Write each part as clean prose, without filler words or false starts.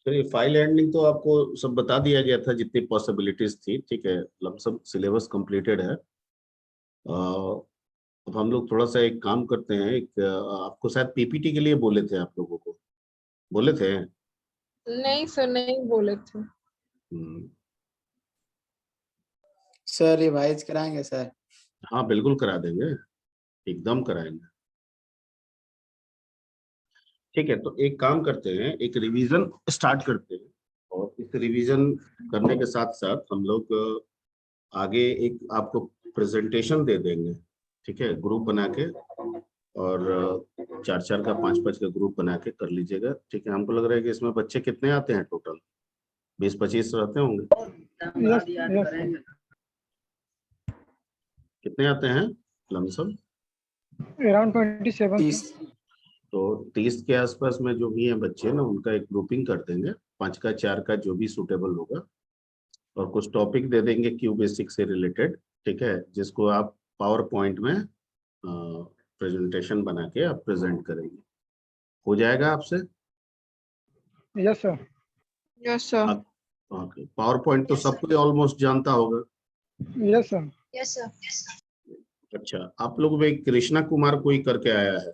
चलिए, file handling तो आपको सब बता दिया गया था, जितनी पॉसिबिलिटीज थी। ठीक है, लमसम सिलेबस कंप्लीटेड है। अब हम लोग थोड़ा सा एक काम करते हैं। एक आपको शायद पीपीटी के लिए बोले थे, आप लोगों को बोले थे। नहीं सर, नहीं बोले थे। सर रिवाइज कराएंगे सर? हाँ बिल्कुल करा देंगे, एकदम कराएंगे। ठीक है, तो एक काम करते हैं, एक रिवीजन स्टार्ट करते हैं। और इस रिवीजन करने के साथ साथ हम लोग आगे एक आपको प्रेजेंटेशन दे देंगे। ठीक है, ग्रुप बना के, और 4-4 का 5-5 का ग्रुप बना के कर लीजिएगा। ठीक है, हमको लग रहा है कि इसमें बच्चे कितने आते हैं टोटल? 20-25 रहते होंगे। कितने आते हैं लमसम? अराउंड 27। तो 30 के आसपास में जो भी हैं बच्चे ना, उनका एक ग्रुपिंग कर देंगे, 5 का 4 का जो भी सूटेबल होगा। और कुछ टॉपिक दे देंगे क्यू बेसिक से रिलेटेड। ठीक है, जिसको आप पावर पॉइंट में प्रेजेंटेशन बना के आप प्रेजेंट करेंगे। हो जाएगा आपसे? Yes sir. Yes sir. Okay, power point तो सब कोई ऑलमोस्ट जानता होगा। Yes sir. Yes sir. अच्छा, आप लोग में कृष्णा कुमार कोई करके आया है?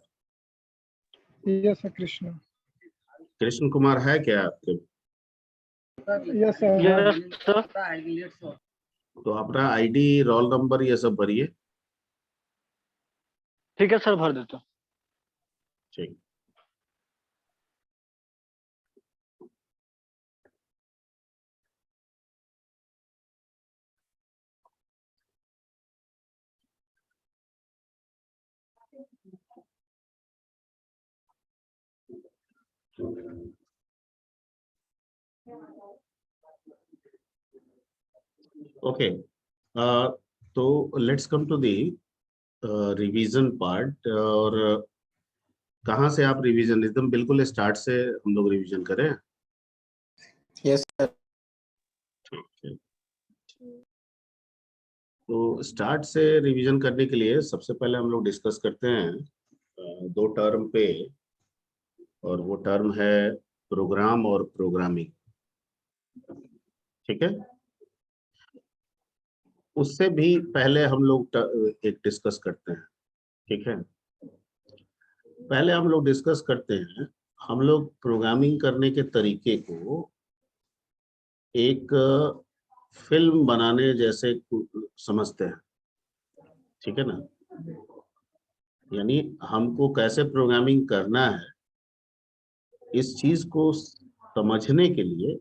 Yes sir, Krishna. कृष्ण कुमार है क्या आपके? Yes sir. तो अपना आईडी, रोल नंबर ये सब भरिए। ठीक है सर, भर देता हूँ। ठीक। ओके, तो let's come to the revision part. और कहाँ से आप रिवीजन, एकदम बिल्कुल स्टार्ट से हम लोग रिवीजन करें? Yes sir. ठीक है, तो स्टार्ट से रिवीजन करने के लिए सबसे पहले हम लोग डिस्कस करते हैं 2 टर्म पे। और वो टर्म है प्रोग्राम और प्रोग्रामिंग। ठीक है, उससे भी पहले हम लोग एक डिस्कस करते हैं। ठीक है, पहले हम लोग डिस्कस करते हैं, हम लोग प्रोग्रामिंग करने के तरीके को एक फिल्म बनाने जैसे समझते हैं। ठीक है ना, यानी हमको कैसे प्रोग्रामिंग करना है, इस चीज को समझने के लिए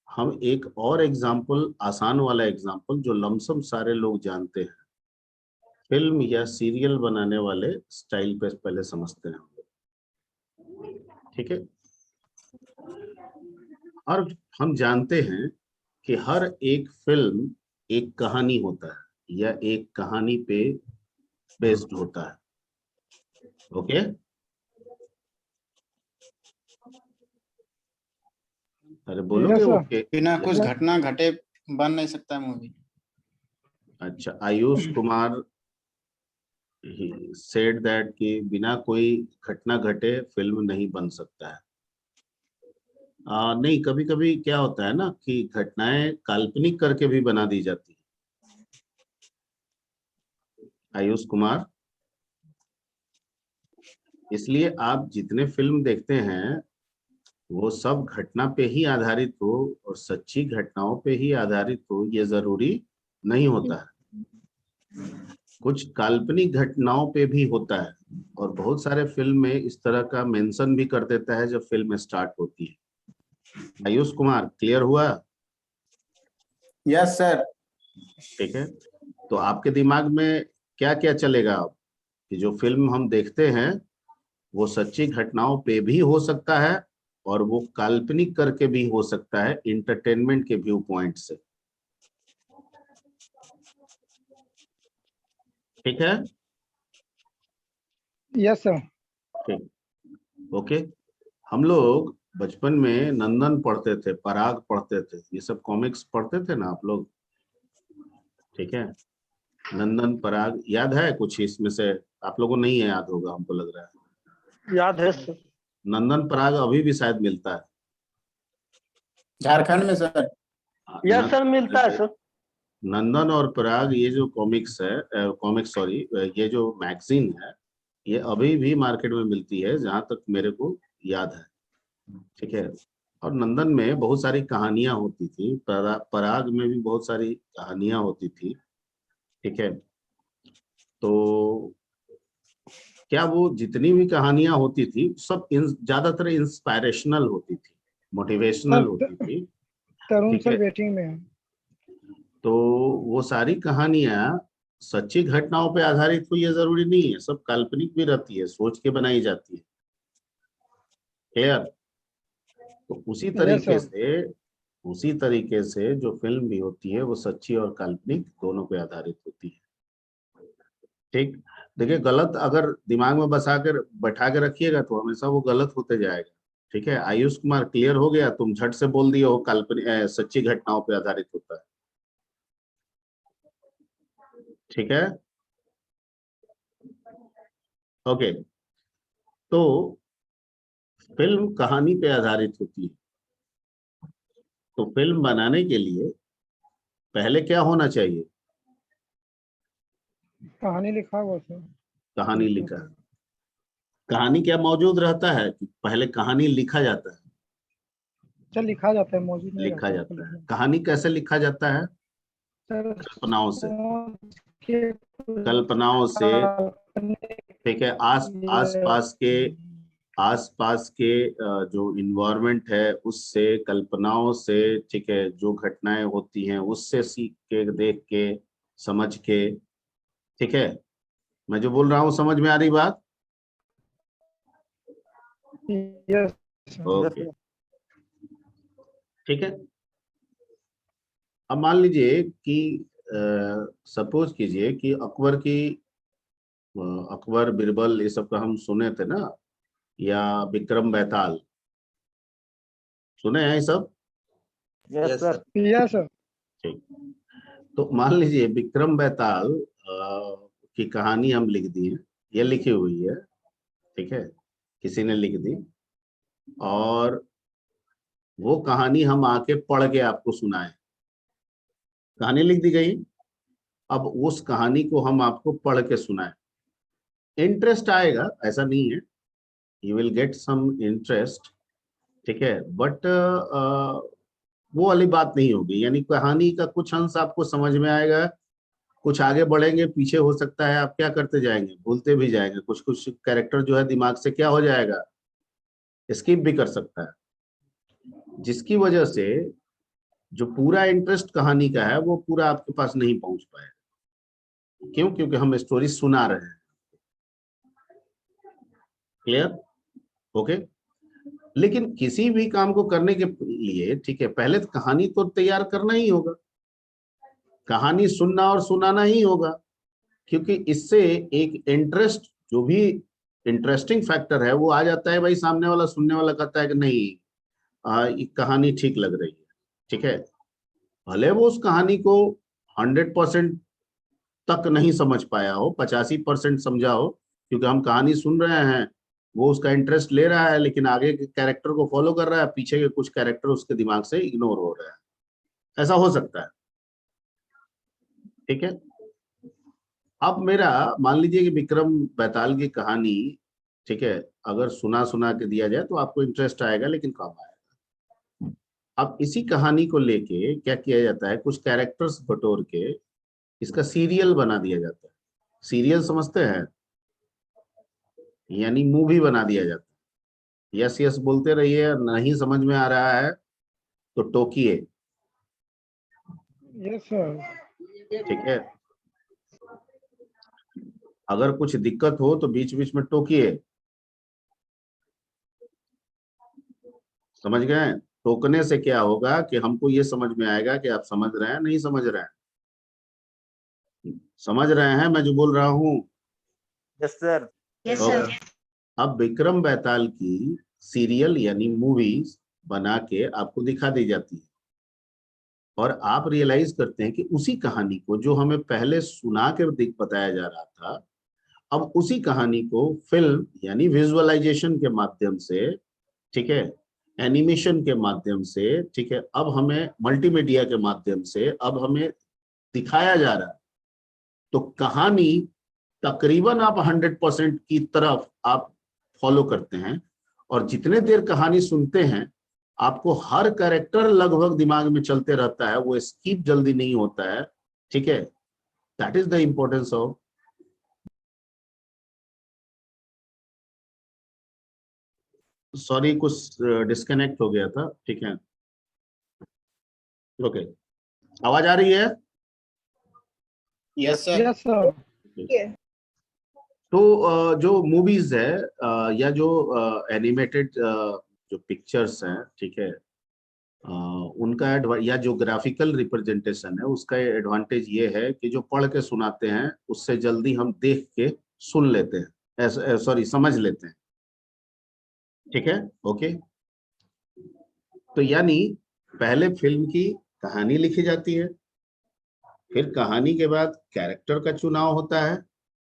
हम एक और एग्जाम्पल, आसान वाला एग्जाम्पल जो लमसम सारे लोग जानते हैं, फिल्म या सीरियल बनाने वाले स्टाइल पे पहले समझते हैं हम लोग। ठीक है, और हम जानते हैं कि हर एक फिल्म एक कहानी होता है या एक कहानी पे बेस्ड होता है। ओके, अरे बोलोगे ओके? बिना कुछ घटना घटे बन नहीं सकता मूवी। अच्छा, आयुष कुमार सेड दैट कि बिना कोई घटना घटे फिल्म नहीं बन सकता है। नहीं, कभी कभी क्या होता है ना कि घटनाएं काल्पनिक करके भी बना दी जाती है। आयुष कुमार, इसलिए आप जितने फिल्म देखते हैं वो सब घटना पे ही आधारित हो और सच्ची घटनाओं पे ही आधारित हो, ये जरूरी नहीं होता है। कुछ काल्पनिक घटनाओं पे भी होता है, और बहुत सारे फिल्म में इस तरह का मेंशन भी कर देता है जब फिल्म स्टार्ट होती है। आयुष कुमार, क्लियर हुआ? Yes sir. ठीक है, तो आपके दिमाग में क्या क्या चलेगा अब कि जो फिल्म हम देखते हैं वो सच्ची घटनाओं पे भी हो सकता है और वो काल्पनिक करके भी हो सकता है, इंटरटेनमेंट के व्यू पॉइंट से। ठीक है? Yes sir. ठीक, ओके। हम लोग बचपन में नंदन पढ़ते थे, पराग पढ़ते थे, ये सब कॉमिक्स पढ़ते थे ना आप लोग? ठीक है, नंदन पराग याद है कुछ इसमें से? आप लोगों को नहीं है, याद होगा हमको लग रहा है। याद है सर। नंदन पराग अभी भी शायद मिलता है। झारखंड में सर। यस सर, मिलता है सर। नंदन और पराग, ये जो कॉमिक्स है, कॉमिक्स सॉरी, ये जो मैगजीन है, ये अभी भी मार्केट में मिलती है जहां तक मेरे को याद है, ठीक है। और नंदन में बहुत सारी कहानियां होती थी, पराग में भी बहुत सारी कहानियां होती थी, ठीक है। तो क्या वो जितनी भी कहानियां होती थी सब ज्यादातर इंस्पायरेशनल होती थी, मोटिवेशनल होती थी, तरुण ठीक सर है। वेटिंग में है। तो वो सारी कहानियां सच्ची घटनाओं पे आधारित हुई है जरूरी नहीं है, सब काल्पनिक भी रहती है, सोच के बनाई जाती है, क्लियर। तो यस सर। उसी तरीके से जो फिल्म भी होती है वो सच्ची और काल्पनिक दोनों पे आधारित होती है, ठीक। देखिए, गलत अगर दिमाग में बैठा के रखिएगा तो हमेशा वो गलत होते जाएगा, ठीक है। आयुष कुमार, क्लियर हो गया? तुम झट से बोल दिए हो काल्पनिक सच्ची घटनाओं पे आधारित होता है, ठीक है, ओके। तो फिल्म कहानी पे आधारित होती है, तो फिल्म बनाने के लिए पहले क्या होना चाहिए? कहानी लिखा हुआ सर। कहानी लिखा। कहानी क्या मौजूद रहता है कि पहले कहानी लिखा जाता है? सर लिखा जाता है, मौजूद नहीं लिखा रहता है जाता है। फिल्म कहानी कैसे लिखा जाता है? सर। कल्पनाओं से। सोच के कल्पनाओं से, अपने ठीक है। आस पास के जो इन्वायरमेंट है उससे, कल्पनाओं से, ठीक है, जो घटनाएं होती हैं उससे सीख के, देख के, समझ के, ठीक है। मैं जो बोल रहा हूँ समझ में आ रही बात? Yes sir. ओके, ठीक है। अब मान लीजिए कि सपोज कीजिए कि अकबर बिरबल ये सब का हम सुने थे ना, या विक्रम बेताल, सुने हैं ये सब? Yes sir. Yes sir. ठीक। तो मान लीजिए विक्रम बेताल की कहानी हम लिख दिए, ये लिखी हुई है, ठीक है, किसी ने लिख दी, और वो कहानी हम आके पढ़ के आपको सुनाए। कहानी लिख दी गई, अब उस कहानी को हम आपको पढ़ के सुनाए, इंटरेस्ट आएगा, ऐसा नहीं है, you will get some interest, ठीक है। बट वो वाली बात नहीं होगी, यानी कहानी का कुछ अंश आपको समझ में आएगा, कुछ आगे बढ़ेंगे, पीछे हो सकता है आप क्या करते जाएंगे, भूलते भी जाएंगे, कुछ कुछ कैरेक्टर जो है दिमाग से क्या हो जाएगा, स्किप भी कर सकता है, जिसकी वजह से जो पूरा इंटरेस्ट कहानी का है वो पूरा आपके पास नहीं पहुंच पाएगा। क्यों? क्योंकि हम स्टोरी सुना रहे हैं, क्लियर, ओके। लेकिन किसी भी काम को करने के लिए, ठीक है, पहले तो कहानी तो तैयार करना ही होगा, कहानी सुनना और सुनाना ही होगा, क्योंकि इससे एक इंटरेस्ट, जो भी इंटरेस्टिंग फैक्टर है वो आ जाता है। भाई सामने वाला, सुनने वाला कहता है कि नहीं, ये कहानी ठीक लग रही है, ठीक है, भले वो उस कहानी को 100% तक नहीं समझ पाया हो, 85% समझा हो, क्योंकि हम कहानी सुन रहे हैं, वो उसका इंटरेस्ट ले रहा है, लेकिन आगे के कैरेक्टर को फॉलो कर रहा है, पीछे के कुछ कैरेक्टर उसके दिमाग से इग्नोर हो रहा है, ऐसा हो सकता है, ठीक है। अब मेरा मान लीजिए कि विक्रम बेताल की कहानी, ठीक है, अगर सुना सुना के दिया जाए तो आपको इंटरेस्ट आएगा, लेकिन कम आएगा। अब इसी कहानी को लेके क्या किया जाता है, कुछ कैरेक्टर्स बटोर के इसका सीरियल बना दिया जाता है। सीरियल समझते हैं? यानी मूवी बना दिया जाता है। यस यस बोलते रहिए, नहीं समझ में आ रहा है तो टोकिए, यस सर। ठीक है। अगर कुछ दिक्कत हो तो बीच बीच में टोकिए, समझ गए? टोकने से क्या होगा कि हमको ये समझ में आएगा कि आप समझ रहे हैं नहीं समझ रहे हैं, समझ रहे हैं मैं जो बोल रहा हूँ? Yes sir. Yes okay. Sir. अब विक्रम बेताल की सीरियल यानी मूवीज बना के आपको दिखा दी जाती है, और आप रियलाइज करते हैं कि उसी कहानी को जो हमें पहले सुना के बताया जा रहा था, अब उसी कहानी को फिल्म यानी विजुअलाइजेशन के माध्यम से, ठीक है, एनिमेशन के माध्यम से, ठीक है, अब हमें मल्टीमीडिया के माध्यम से अब हमें दिखाया जा रहा है, तो कहानी तकरीबन आप 100% की तरफ आप फॉलो करते हैं, और जितने देर कहानी सुनते हैं आपको हर कैरेक्टर लगभग दिमाग में चलते रहता है, वो स्किप जल्दी नहीं होता है, ठीक है। That is the importance of, sorry कुछ डिस्कनेक्ट हो गया था, ठीक है, ओके, आवाज आ रही है? Yes, sir. Yes, sir. Yeah. तो जो मूवीज है या जो एनिमेटेड जो पिक्चर्स हैं, ठीक है, उनका या जो ग्राफिकल रिप्रेजेंटेशन है, उसका एडवांटेज ये है कि जो पढ़ के सुनाते हैं उससे जल्दी हम देख के सुन लेते हैं, सॉरी समझ लेते हैं, ठीक है, ओके। तो यानी पहले फिल्म की कहानी लिखी जाती है, फिर कहानी के बाद कैरेक्टर का चुनाव होता है,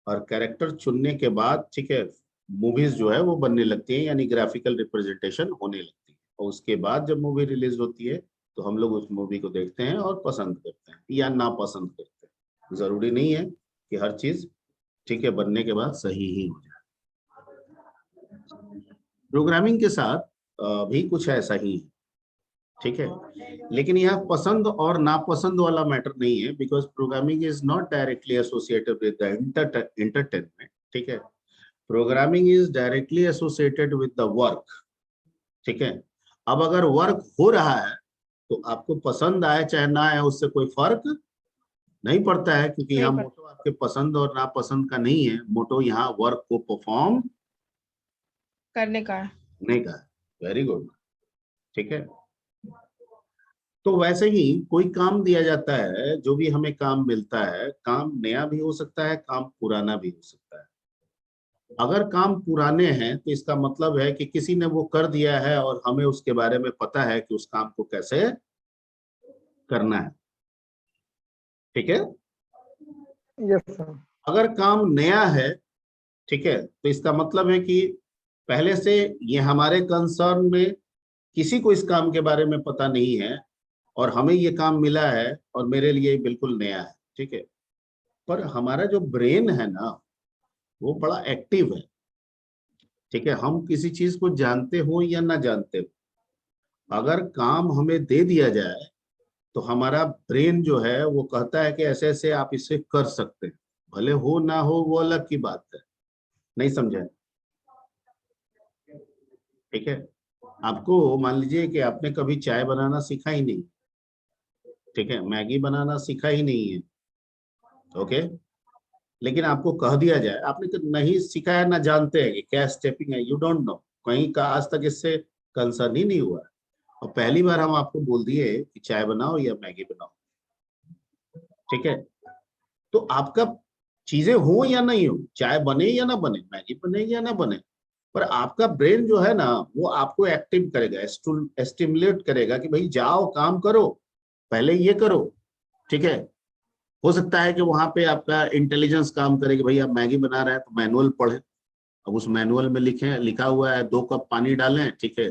और कैरेक्टर चुनने के बाद, ठीक है, मूवीज जो है वो बनने लगती है, यानी ग्राफिकल रिप्रेजेंटेशन होने लगती है, और उसके बाद जब मूवी रिलीज होती है तो हम लोग उस मूवी को देखते हैं और पसंद करते हैं या नापसंद करते हैं। जरूरी नहीं है कि हर चीज, ठीक है, बनने के बाद सही ही हो जाए। प्रोग्रामिंग के साथ भी कुछ ऐसा ही है, ठीक है, लेकिन यह पसंद और नापसंद वाला मैटर नहीं है, because programming is not directly associated with the entertainment, ठीक है, programming is directly associated with the work, ठीक है। अब अगर वर्क हो रहा है तो आपको पसंद आए चाहे ना आए उससे कोई फर्क नहीं पड़ता है, क्योंकि यहाँ मोटो आपके पसंद और नापसंद का नहीं है, मोटो यहाँ वर्क को परफॉर्म करने का है। नहीं का है। वेरी गुड, ठीक है। तो वैसे ही कोई काम दिया जाता है, जो भी हमें काम मिलता है, काम नया भी हो सकता है, काम पुराना भी हो सकता है। अगर काम पुराने हैं तो इसका मतलब है कि किसी ने वो कर दिया है और हमें उसके बारे में पता है कि उस काम को कैसे करना है, ठीक है। Yes, sir. अगर काम नया है, ठीक है, तो इसका मतलब है कि पहले से ये हमारे कंसर्न में किसी को इस काम के बारे में पता नहीं है, और हमें ये काम मिला है और मेरे लिए बिल्कुल नया है, ठीक है। पर हमारा जो ब्रेन है ना, वो बड़ा एक्टिव है, ठीक है। हम किसी चीज को जानते हो या ना जानते हो, अगर काम हमें दे दिया जाए तो हमारा ब्रेन जो है वो कहता है कि ऐसे ऐसे आप इसे कर सकते हैं, भले हो ना हो वो अलग की बात है, नहीं समझे, ठीक है। आपको मान लीजिए कि आपने कभी चाय बनाना सीखा ही नहीं, ठीक है, मैगी बनाना सीखा ही नहीं है, ओके, लेकिन आपको कह दिया जाए, आपने नहीं सीखा है, ना जानते हैं कि क्या स्टेपिंग है, यू डोंट नो, कहीं का आज तक इससे कंसर्न ही नहीं हुआ, और पहली बार हम आपको बोल दिए कि चाय बनाओ या मैगी बनाओ, ठीक है, तो आपका चीजें हो या नहीं हो, चाय बने या ना बने, मैगी बने या ना बने, पर आपका ब्रेन जो है ना वो आपको एक्टिव करेगा, स्टिमुलेट करेगा कि भाई जाओ काम करो, पहले ये करो, ठीक है। हो सकता है कि वहां पे आपका इंटेलिजेंस काम करे कि भाई आप मैगी बना रहे हैं तो मैनुअल पढ़े, अब उस मैनुअल में लिखा हुआ है 2 कप पानी डालें, ठीक है,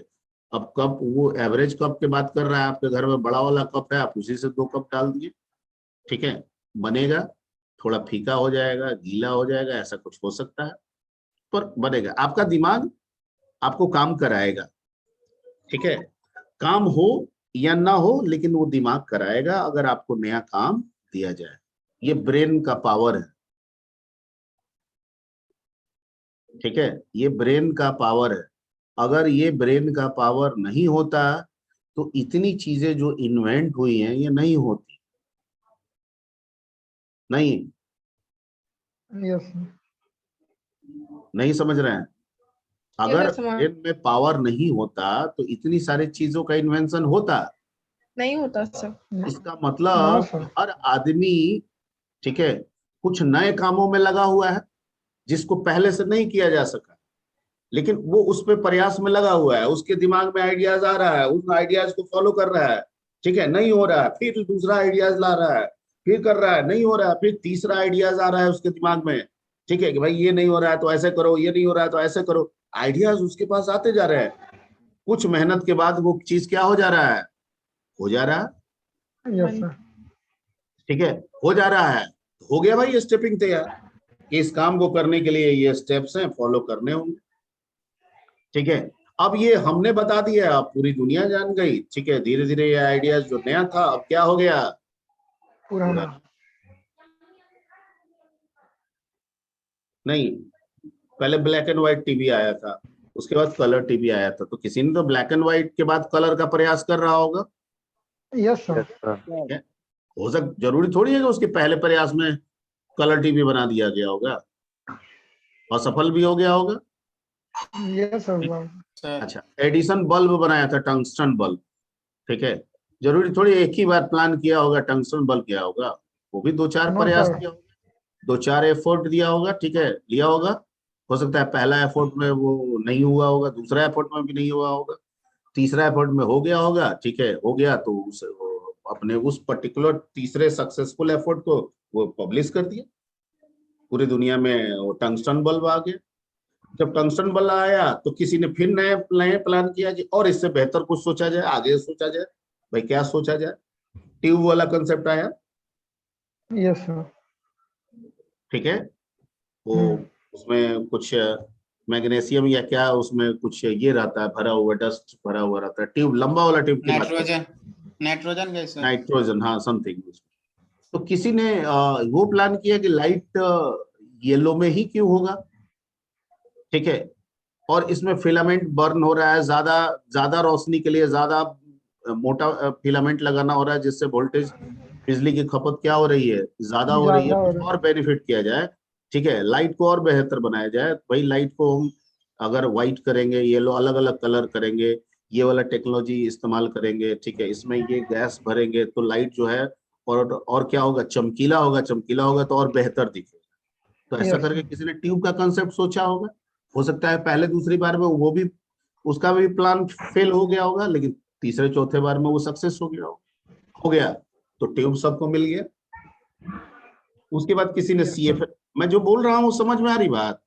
अब कप वो एवरेज कप की बात कर रहा है, आपके घर में बड़ा वाला कप है, आप उसी से 2 कप डाल दिए, ठीक है, बनेगा, थोड़ा फीका हो जाएगा, गीला हो जाएगा, ऐसा कुछ हो सकता है, पर बनेगा, आपका दिमाग आपको काम कराएगा, ठीक है, काम हो या ना हो लेकिन वो दिमाग कराएगा अगर आपको नया काम दिया जाए। ये ब्रेन का पावर है, ठीक है, ये ब्रेन का पावर है। अगर ये ब्रेन का पावर नहीं होता तो इतनी चीजें जो इन्वेंट हुई हैं ये नहीं होती, नहीं Yes, sir. नहीं समझ रहे हैं। अगर ब्रेन में पावर नहीं होता तो इतनी सारी चीजों का इन्वेंशन होता नहीं होता सर। इसका No, मतलब sir. हर आदमी, ठीक है, कुछ नए कामों में लगा हुआ है जिसको पहले से नहीं किया जा सका, लेकिन वो उस पे प्रयास में लगा हुआ है, उसके दिमाग में आइडियाज आ रहा है, उन आइडियाज को फॉलो कर रहा है, ठीक है, नहीं हो रहा है, फिर दूसरा आइडियाज ला रहा है, फिर कर रहा है, नहीं हो रहा है, फिर तीसरा आइडियाज आ रहा है उसके दिमाग में, ठीक है, कि भाई ये नहीं हो रहा है तो ऐसे करो, ये नहीं हो रहा है तो ऐसे करो, आइडियाज उसके पास आते जा रहे हैं, कुछ मेहनत के बाद वो चीज क्या हो जा रहा है, हो जा रहा है। Yes, sir. ठीक है, हो जा रहा है, हो गया भाई स्टेपिंग तैयार कि इस काम को करने के लिए ये स्टेप्स हैं, फॉलो करने होंगे। ठीक है, अब ये हमने बता दिया, अब पूरी दुनिया जान गई। ठीक है, धीरे धीरे ये आइडियाज जो नया था अब क्या हो गया, पुराना. नहीं, पहले ब्लैक एंड व्हाइट टीवी आया था, उसके बाद कलर टीवी आया था, तो किसी ने तो ब्लैक एंड व्हाइट के बाद कलर का प्रयास कर रहा होगा। Yes, sir. ठीक है, जरूरी थोड़ी है कि उसके पहले प्रयास में कलर टीवी बना दिया गया होगा और सफल भी हो गया होगा। Yes, sir. Wow. अच्छा, एडिसन बल्ब बनाया था, टंगस्टन बल्ब। ठीक है, जरूरी थोड़ी एक ही बार प्लान किया होगा टंगस्टन बल्ब किया होगा, वो भी 2-4 No, प्रयास sir. किया होगा, 2-4 एफर्ट दिया होगा। ठीक है, लिया होगा, हो सकता है पहला एफर्ट में वो नहीं हुआ होगा, दूसरा एफर्ट में भी नहीं हुआ होगा, तीसरा एफर्ट में हो गया होगा। ठीक है, हो गया तो अपने उस पर्टिकुलर तीसरे सक्सेसफुल एफर्ट को वो पब्लिश कर दिया, पूरी दुनिया में वो टंगस्टन बल्ब आ गया। जब टंगस्टन बल्ब आया तो किसी ने फिर नए नए प्लान किया कि और इससे बेहतर कुछ सोचा जाए, आगे सोचा जाए। भाई क्या सोचा जाए, ट्यूब वाला कंसेप्ट आया। Yes, sir. ठीक है, वो उसमें कुछ मैग्नीशियम या क्या उसमें कुछ ये रहता है, भरा हुआ डस्ट भरा हुआ रहता है, ट्यूब लंबा वाला ट्यूब की बात कर, नाइट्रोजन गैस सर। नाइट्रोजन, हाँ समथिंग। तो किसी ने वो प्लान किया कि लाइट येलो में ही क्यों होगा। ठीक है, और इसमें फिलामेंट बर्न हो रहा है, ज्यादा ज्यादा रोशनी के लिए ज्यादा मोटा फिलामेंट लगाना हो रहा है, जिससे वोल्टेज बिजली की खपत क्या हो रही है, ज्यादा हो रही है। ज्यादा हो कुछ रहा है. और बेनिफिट किया जाए, ठीक है, लाइट को और बेहतर बनाया जाए। भाई लाइट को हम अगर व्हाइट करेंगे, येलो, अलग अलग कलर करेंगे, ये वाला टेक्नोलॉजी इस्तेमाल करेंगे, ठीक है, इसमें ये गैस भरेंगे तो लाइट जो है और क्या होगा, चमकीला होगा, चमकीला होगा तो और बेहतर दिखेगा। तो ऐसा Yes, करके sir. किसी ने ट्यूब का कंसेप्ट सोचा होगा। हो सकता है पहले दूसरी बार में वो भी, उसका भी प्लान फेल हो गया होगा, लेकिन तीसरे चौथे बार में वो सक्सेस हो गया होगा। हो गया तो ट्यूब सबको मिल गया। उसके बाद किसी ने Yes, सीएफ, मैं जो बोल रहा हूँ समझ में आ रही बात।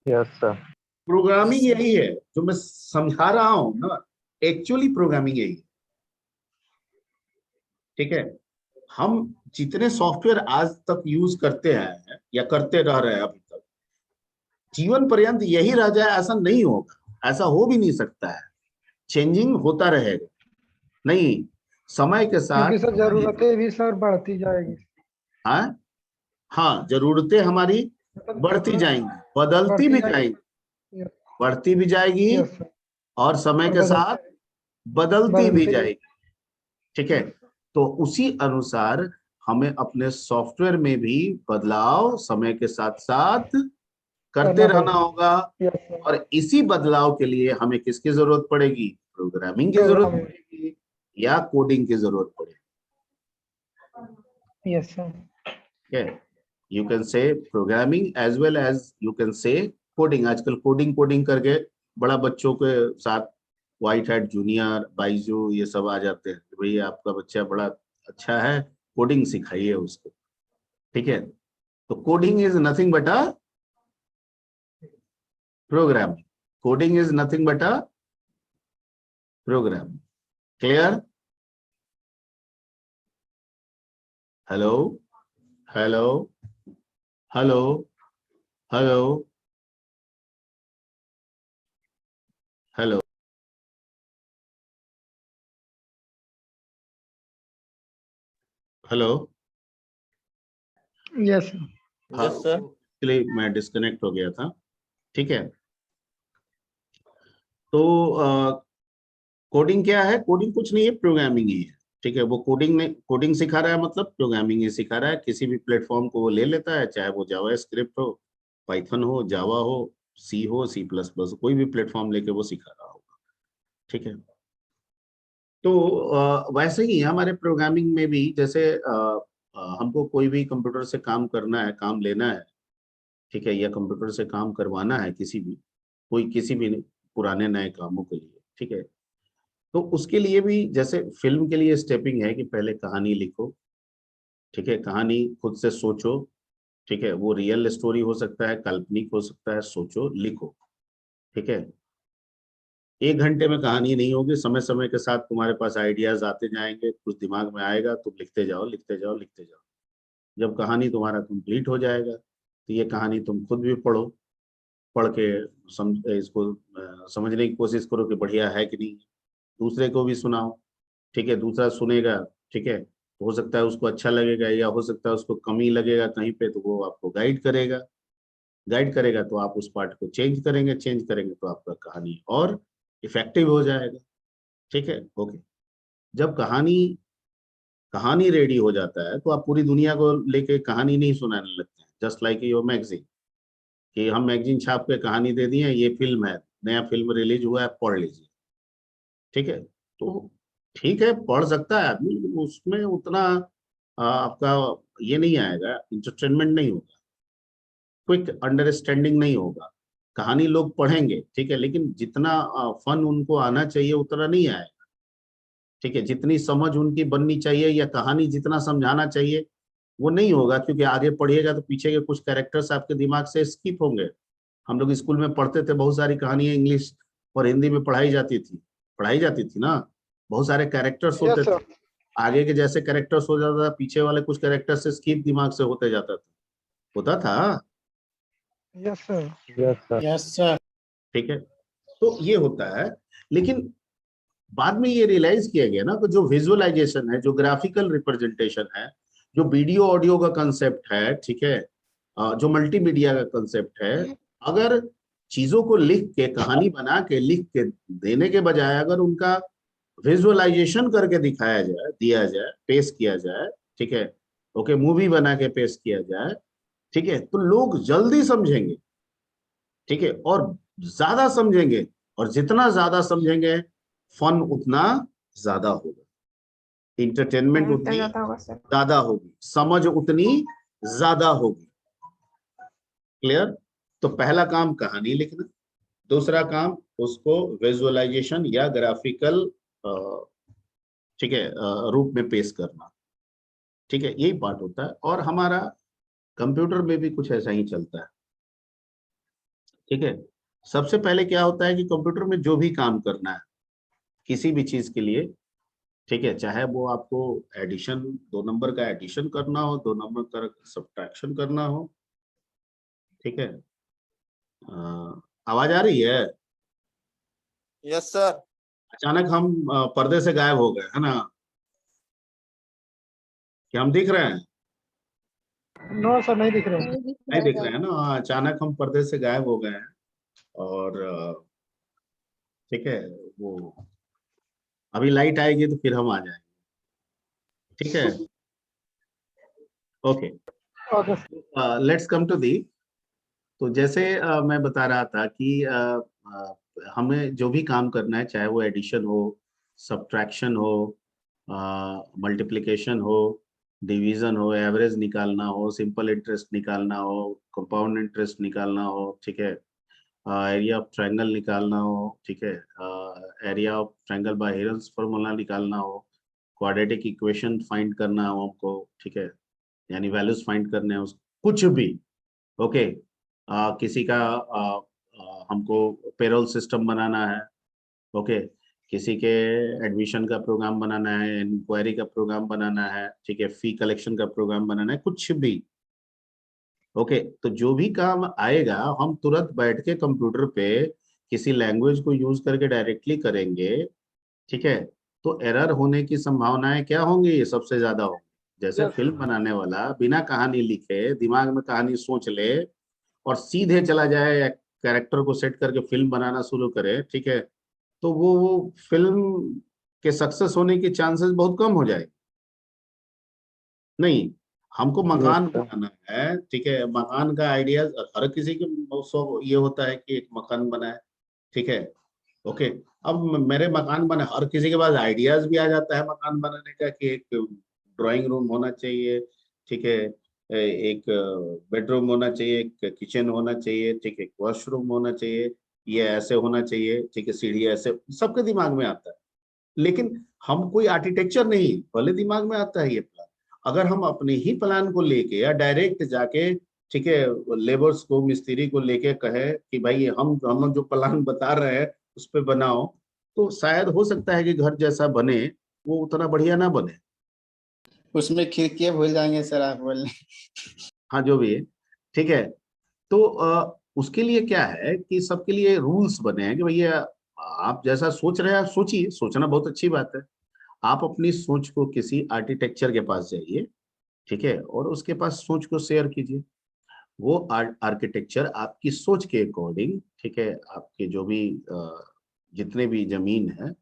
Yes, sir. प्रोग्रामिंग यही है जो मैं समझा रहा हूँ ना, एक्चुअली प्रोग्रामिंग यही है। ठीक है, हम जितने सॉफ्टवेयर आज तक यूज करते हैं या करते रह रहे हैं अभी तक, जीवन पर्यंत यही रह जाए ऐसा नहीं होगा, ऐसा हो भी नहीं सकता है। चेंजिंग होता रहेगा, नहीं, समय के क्योंकि साथ सर जरूरतें भी सर बढ़ती जाएगी. हाँ, हाँ, जरूरतें हमारी मतलब बढ़ती जरूरत जाएंगी, बदलती बढ़ती भी जाएगी. जाएंगी, बढ़ती भी जाएगी यस सर. और समय और के साथ बदलती भी बदलते भी. जाएगी। ठीक है, तो उसी अनुसार हमें अपने सॉफ्टवेयर में भी बदलाव समय के साथ साथ करते करना रहना पड़ता होगा। है. Yes sir. और इसी बदलाव के लिए हमें किसकी जरूरत पड़ेगी, प्रोग्रामिंग की जरूरत प्रोग्रामिंग. पड़ेगी या कोडिंग की जरूरत पड़ेगी। Yes sir. Okay, you can say programming as well as you can say coding। आजकल कोडिंग कोडिंग करके बड़ा बच्चों के साथ व्हाइट हैट जूनियर, बाइजू, ये सब आ जाते हैं कि भाई आपका बच्चा बड़ा अच्छा है, कोडिंग सिखाइए उसको। ठीक है, तो coding is nothing but a program, coding is nothing but a program. Clear? Hello, hello, hello, hello, hello, hello. Yes sir. हाँ, Yes, sir. इसलिए मैं डिस्कनेक्ट हो गया था। ठीक है, तो कोडिंग क्या है, कोडिंग कुछ नहीं है, प्रोग्रामिंग ही है। ठीक है, वो कोडिंग ने कोडिंग सिखा रहा है, मतलब प्रोग्रामिंग ही सिखा रहा है। किसी भी प्लेटफॉर्म को वो ले लेता है, चाहे वो जावा स्क्रिप्ट हो, पाइथन हो, जावा हो, सी हो, C++, कोई भी प्लेटफॉर्म लेके वो सिखा रहा होगा। ठीक है, तो वैसे ही हमारे प्रोग्रामिंग में भी जैसे हमको कोई भी कंप्यूटर से काम करना है, काम लेना है, ठीक है, या कंप्यूटर से काम करवाना है, किसी भी, कोई किसी भी पुराने नए कामों के लिए। ठीक है, तो उसके लिए भी जैसे फिल्म के लिए स्टेपिंग है कि पहले कहानी लिखो। ठीक है, कहानी खुद से सोचो। ठीक है, वो रियल स्टोरी हो सकता है, काल्पनिक हो सकता है, सोचो, लिखो। ठीक है, 1 घंटे में कहानी नहीं होगी, समय समय के साथ तुम्हारे पास आइडियाज आते जाएंगे, कुछ दिमाग में आएगा, तुम लिखते जाओ लिखते जाओ लिखते जाओ। जब कहानी तुम्हारा कंप्लीट हो जाएगा तो ये कहानी तुम खुद भी पढ़ो, पढ़ के इसको समझने की कोशिश करो कि बढ़िया है कि नहीं, दूसरे को भी सुनाओ, ठीक है, दूसरा सुनेगा, ठीक है, हो सकता है उसको अच्छा लगेगा या हो सकता है उसको कमी लगेगा कहीं पे, तो वो आपको गाइड करेगा, तो आप उस पार्ट को चेंज करेंगे तो आपका कहानी और इफेक्टिव हो जाएगा, ठीक है। ओके, जब कहानी रेडी हो जाता है तो आप पूरी दुनिया को लेके कहानी नहीं सुनाने लगते हैं, जस्ट लाइक योर मैगजीन, कि हम मैगजीन छाप के कहानी दे दिए, ये फिल्म है, नया फिल्म रिलीज हुआ है, पढ़ लीजिए, ठीक है। तो ठीक है, पढ़ सकता है आदमी, लेकिन उसमें उतना आपका ये नहीं आएगा, इंटरटेनमेंट नहीं होगा, क्विक अंडरस्टैंडिंग नहीं होगा। कहानी लोग पढ़ेंगे, ठीक है, लेकिन जितना फन उनको आना चाहिए उतना नहीं आएगा, ठीक है, जितनी समझ उनकी बननी चाहिए या कहानी जितना समझाना चाहिए वो नहीं होगा, क्योंकि आगे पढ़िएगा तो पीछे के कुछ कैरेक्टर्स आपके दिमाग से स्किप होंगे। हम लोग स्कूल में पढ़ते थे, बहुत सारी कहानियां इंग्लिश और हिंदी में पढ़ाई जाती थी ना, बहुत सारे कैरेक्टर्स होते यस थे, सर। आगे के जैसे कैरेक्टर्स हो जाता था, पीछे वाले कुछ कैरेक्टर से स्किप दिमाग से होता था, yes sir. Yes, sir. Yes sir. ठीक है। तो ये होता है, लेकिन बाद में ये रियलाइज किया गया ना कि जो विजुअलाइजेशन है, जो ग्राफिकल रिप्रेजेंटेशन है, जो वीडियो ऑडियो का कंसेप्ट है, ठीक है, जो मल्टीमीडिया का कंसेप्ट है, अगर चीजों को लिख के, कहानी बना के लिख के देने के बजाय अगर उनका विजुअलाइजेशन करके दिया जाए, पेश किया जाए, ठीक है, ओके, मूवी बना के पेश किया जाए, ठीक है, तो लोग जल्दी समझेंगे, ठीक है, और ज्यादा समझेंगे, और जितना ज्यादा समझेंगे फन उतना ज्यादा होगा, इंटरटेनमेंट इतना उतनी ज्यादा होगा सर। ज्यादा होगी, समझ उतनी ज्यादा होगी। क्लियर? तो पहला काम कहानी लिखना, दूसरा काम उसको विजुअलाइजेशन या ग्राफिकल, ठीक है, रूप में पेश करना, ठीक है, यही पार्ट होता है। और हमारा कंप्यूटर में भी कुछ ऐसा ही चलता है, ठीक है। सबसे पहले क्या होता है कि कंप्यूटर में जो भी काम करना है किसी भी चीज के लिए, ठीक है, चाहे वो आपको एडिशन, 2 नंबर का एडिशन करना हो, 2 नंबर का सब्ट्रैक्शन करना हो, ठीक है। आवाज आ रही है? Yes, sir. अचानक हम पर्दे से गायब हो गए, है ना? क्या हम दिख रहे हैं? नो सर, नहीं दिख रहे। नहीं दिख रहे हैं ना? हाँ, अचानक हम पर्दे से गायब हो गए हैं, और ठीक है, वो अभी लाइट आएगी तो फिर हम आ जाएंगे, ठीक है। Okay, okay let's come to the. तो जैसे मैं बता रहा था कि हमें जो भी काम करना है, चाहे वो एडिशन हो, सब्ट्रैक्शन हो, मल्टीप्लिकेशन हो, डिवीजन हो, एवरेज निकालना हो, सिंपल इंटरेस्ट निकालना हो, कंपाउंड इंटरेस्ट निकालना हो, ठीक है, एरिया ऑफ ट्रायंगल निकालना हो, ठीक है, area of triangle by Heron's formula निकालना हो, क्वाड्रेटिक इक्वेशन फाइंड करना हो हमको, ठीक है, यानी वैल्यूज फाइंड करने हो, कुछ भी, ओके, किसी का हमको पेरोल सिस्टम बनाना है, ओके, किसी के एडमिशन का प्रोग्राम बनाना है, इंक्वायरी का प्रोग्राम बनाना है, ठीक है, फी कलेक्शन का प्रोग्राम बनाना है, कुछ भी, ओके। तो जो भी काम आएगा हम तुरंत बैठ के कंप्यूटर पे किसी लैंग्वेज को यूज करके डायरेक्टली करेंगे, ठीक है। तो एरर होने की संभावनाएं क्या होंगी? ये सबसे ज्यादा होंगी। जैसे यस फिल्म बनाने वाला बिना कहानी लिखे दिमाग में कहानी सोच ले और सीधे चला जाए कैरेक्टर को सेट करके फिल्म बनाना शुरू करे, ठीक है, तो वो फिल्म के सक्सेस होने के चांसेस बहुत कम हो जाए। नहीं, हमको मकान बनाना है, ठीक है, मकान का आइडिया हर किसी के ये होता है कि एक मकान बनाए, ठीक है, ओके। अब मेरे मकान बने, हर किसी के पास आइडियाज भी आ जाता है मकान बनाने का कि एक ड्राइंग रूम होना चाहिए, ठीक है, एक बेडरूम होना चाहिए, एक किचन होना चाहिए, ठीक है, वॉशरूम होना चाहिए, ये ऐसे होना चाहिए, ठीक है, सीढ़ी ऐसे, सबके दिमाग में आता है। लेकिन हम कोई आर्किटेक्चर नहीं, भले दिमाग में आता है ये प्लान, अगर हम अपने ही प्लान को लेके या डायरेक्ट जाके, ठीक है, लेबर्स को, मिस्त्री को लेके कहे कि भाई हम जो प्लान बता रहे हैं उस पे बनाओ तो शायद हो सकता है कि घर जैसा बने, वो उतना बढ़िया ना बने। उसमें खिड़कियां भूल जाएंगे सर आप बोलने। हाँ जो भी है, ठीक है। तो उसके लिए क्या है कि सबके लिए रूल्स बने हैं कि भैया आप जैसा सोच रहे हैं आप सोचिए, सोचना बहुत अच्छी बात है। आप अपनी सोच को किसी आर्किटेक्चर के पास जाइए, ठीक है, और उसके पास सोच को शेयर कीजिए। वो आर्किटेक्चर आपकी सोच के अकॉर्डिंग, ठीक है, आपके जो भी जितने भी जमीन है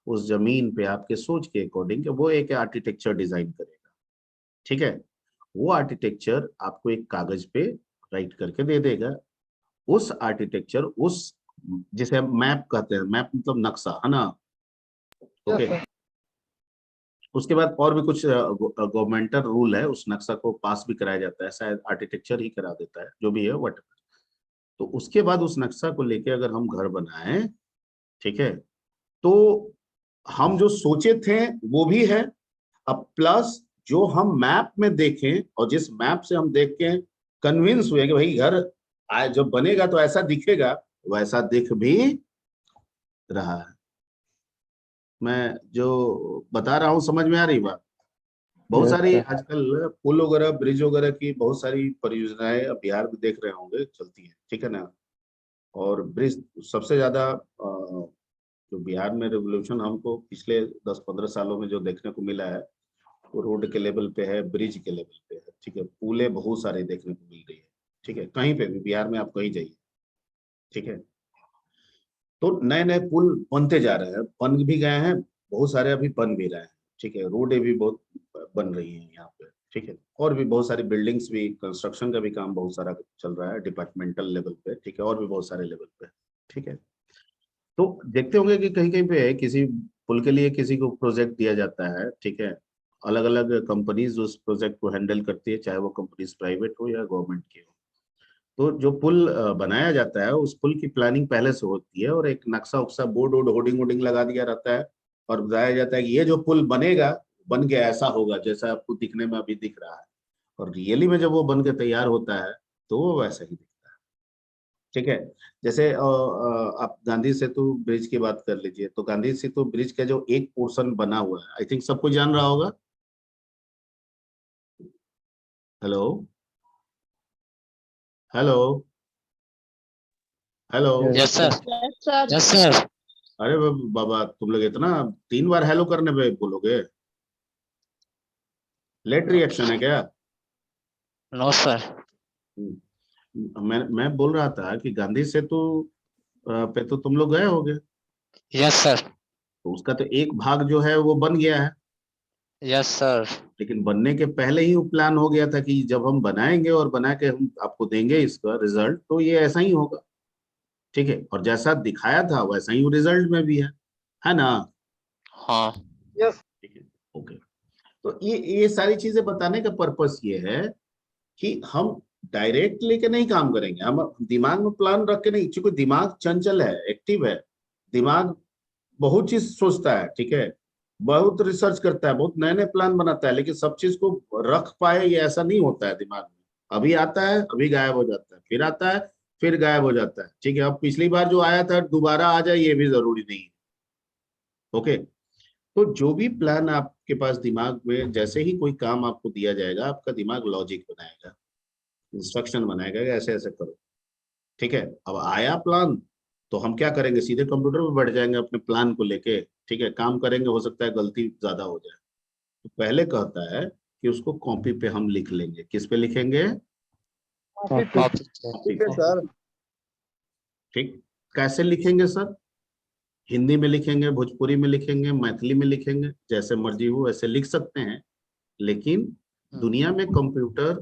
उस जमीन पे आपके सोच के अकॉर्डिंग वो एक आर्किटेक्चर डिजाइन करेगा, ठीक है। वो आर्किटेक्चर आपको एक कागज पे राइट करके दे देगा। उस आर्किटेक्चर उस जिसे हम मैप कहते हैं, मैप मतलब नक्शा है ना, यस ओके। सर। उसके बाद और भी कुछ गवर्नमेंटल रूल है, उस नक्शा को पास भी कराया जाता है, शायद आर्किटेक्चर ही करा देता है, जो भी है वट। तो उसके बाद उस नक्शा को लेके अगर हम घर बनाएं, ठीक है, तो हम जो सोचे थे वो भी है, अब प्लस जो हम मैप में देखें और जिस मैप से हम देख के कन्विंस हुए कि भाई घर जब बनेगा तो ऐसा दिखेगा, वैसा दिख भी रहा है। मैं जो बता रहा हूँ समझ में आ रही बात? बहुत यस सारी सर। आजकल पुल वगैरह ब्रिज वगैरह की बहुत सारी परियोजनाएं अब बिहार में देख रहे होंगे चलती है, ठीक है ना। और ब्रिज सबसे ज्यादा जो बिहार में रेवोल्यूशन हमको पिछले 10-15 सालों में जो देखने को मिला है वो रोड के लेवल पे है, ब्रिज के लेवल पे है, ठीक है। पुलें बहुत सारे देखने को मिल रही है, ठीक है, कहीं पे भी बिहार में आप कहीं जाइए, ठीक है। तो नए नए पुल बनते जा रहे हैं, बन भी गए हैं, बहुत सारे अभी बन भी रहे हैं, ठीक है। रोडें भी बहुत बन रही हैं यहाँ पे, ठीक है। और भी बहुत सारी बिल्डिंग्स भी, कंस्ट्रक्शन का भी काम बहुत सारा चल रहा है डिपार्टमेंटल लेवल पे, ठीक है, और भी बहुत सारे लेवल पे, ठीक है। तो देखते होंगे कि कहीं कहीं पे किसी पुल के लिए किसी को प्रोजेक्ट दिया जाता है, ठीक है। अलग अलग कंपनीज उस प्रोजेक्ट को हैंडल करती है, चाहे वो कंपनीज प्राइवेट हो या गवर्नमेंट की हो। तो जो पुल बनाया जाता है उस पुल की प्लानिंग पहले से होती है और एक नक्शा उक्सा बोर्ड वोर्ड होर्डिंग वोर्डिंग लगा दिया रहता है और बताया जाता है कि ये जो पुल बनेगा बन के ऐसा होगा जैसा आपको दिखने में अभी दिख रहा है। और रियली में जब वो बन के तैयार होता है तो वो वैसा ही दिखता है, ठीक है। जैसे आप गांधी सेतु ब्रिज की बात कर लीजिए, तो गांधी सेतु ब्रिज का जो एक पोर्शन बना हुआ है, आई थिंक सबको जान रहा होगा। Hello, hello, hello. Yes sir. Yes sir. Yes sir. अरे बाबा तुम लोग इतना 3 बार हेलो करने पे बोलोगे? लेट रिएक्शन है क्या? No sir. मैं बोल रहा था कि गांधी सेतु पे तो तुम लोग गए होगे, यस सर। तो उसका तो एक भाग जो है वो बन गया है। Yes sir. लेकिन बनने के पहले ही वो प्लान हो गया था कि जब हम बनाएंगे और बना के हम आपको देंगे इसका रिजल्ट तो ये ऐसा ही होगा, ठीक है। और जैसा दिखाया था वैसा ही रिजल्ट में भी है ना? हाँ। यस। ठीक है, ओके। तो ये सारी चीजें बताने का पर्पस ये है कि हम डायरेक्ट लेके नहीं काम करेंगे, हम दिमाग में प्लान रख के नहीं, क्योंकि दिमाग चंचल है, एक्टिव है। दिमाग बहुत चीज सोचता है, ठीक है, बहुत रिसर्च करता है, बहुत नए नए प्लान बनाता है, लेकिन सब चीज को रख पाए ये ऐसा नहीं होता है दिमाग में। अभी आता है अभी गायब हो जाता है, फिर आता है फिर गायब हो जाता है, ठीक है। अब पिछली बार जो आया था दोबारा आ जाए ये भी जरूरी नहीं है, ओके। तो जो भी प्लान आपके पास दिमाग में, जैसे ही कोई काम आपको दिया जाएगा आपका दिमाग लॉजिक बनाएगा, इंस्ट्रक्शन बनाएगा कि ऐसे ऐसे करो, ठीक है। अब आया प्लान तो हम क्या करेंगे, सीधे कंप्यूटर पे बैठ जाएंगे अपने प्लान को लेके, ठीक है, काम करेंगे, हो सकता है गलती ज्यादा हो जाए। तो पहले कहता है कि उसको कॉपी पे हम लिख लेंगे, किस पे लिखेंगे? कॉपी पे। कॉपी पे। कॉपी ठीक है पे, सर। ठीक। कैसे लिखेंगे सर? हिंदी में लिखेंगे, भोजपुरी में लिखेंगे, मैथिली में लिखेंगे, जैसे मर्जी हो वैसे लिख सकते हैं। लेकिन दुनिया में कंप्यूटर,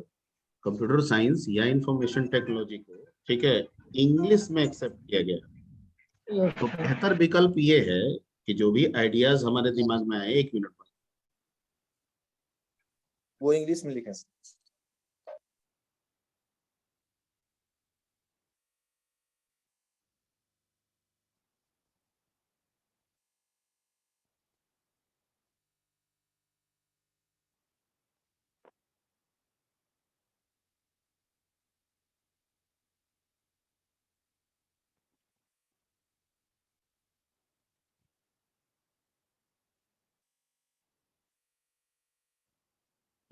कंप्यूटर साइंस या इंफॉर्मेशन टेक्नोलॉजी को, ठीक है, इंग्लिश में एक्सेप्ट किया गया। यस तो सर। बेहतर विकल्प ये है कि जो भी आइडियाज हमारे दिमाग में आए, 1 मिनट में, वो इंग्लिश में लिखे सर।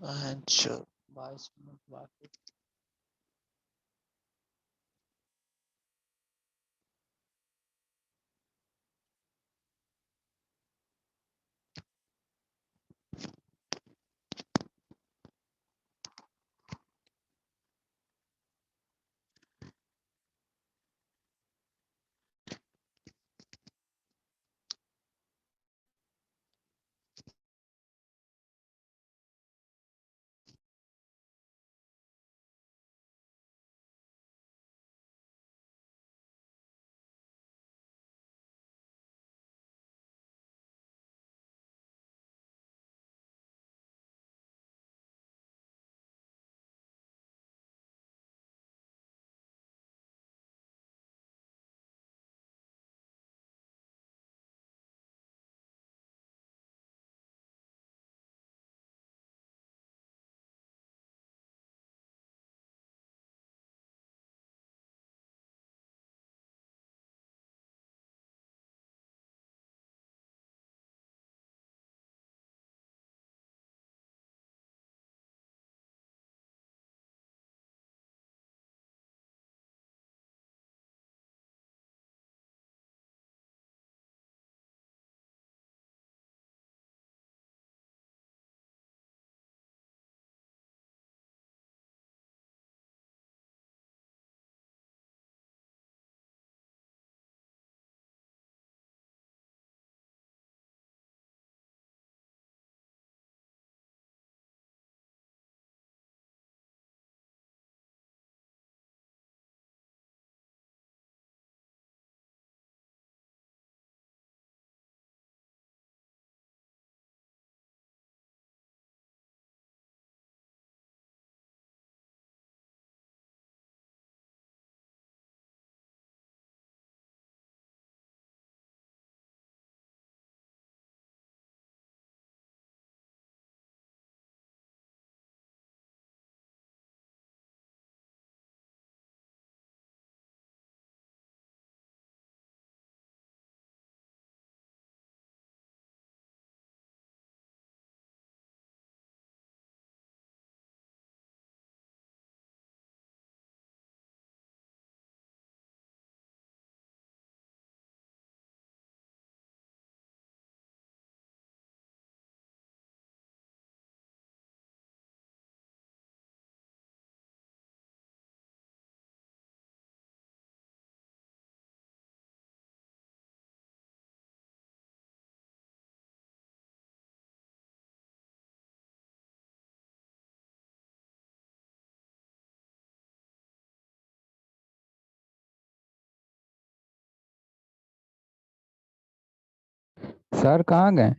अच्छा 22 मिनट बाकी। सर कहाँ गए?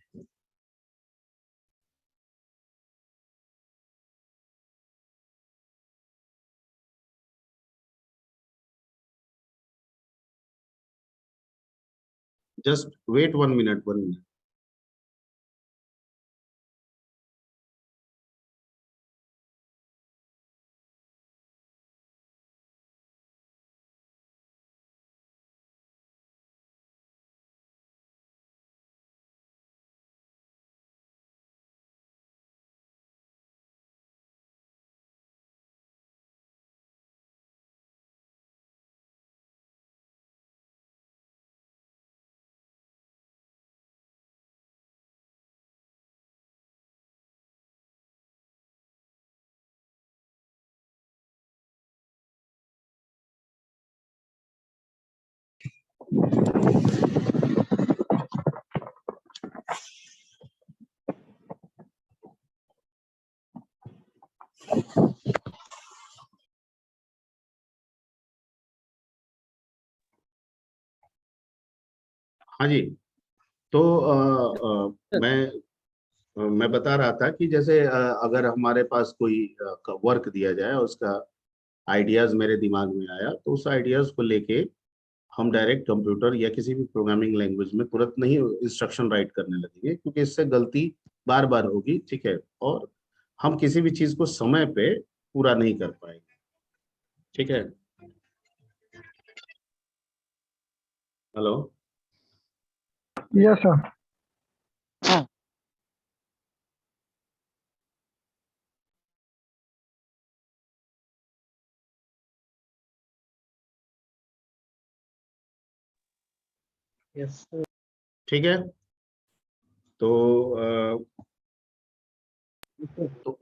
Just wait 1 minute, 1 minute. हाँ जी। तो मैं बता रहा था कि जैसे अगर हमारे पास कोई वर्क दिया जाए और उसका आइडियाज मेरे दिमाग में आया, तो उस आइडियाज को लेके हम डायरेक्ट कंप्यूटर या किसी भी प्रोग्रामिंग लैंग्वेज में तुरंत नहीं इंस्ट्रक्शन राइट करने लगेंगे, क्योंकि इससे गलती बार बार होगी, ठीक है, और हम किसी भी चीज को समय पे पूरा नहीं कर पाएंगे, ठीक है। हेलो। Yes, sir. Yes. ठीक है। तो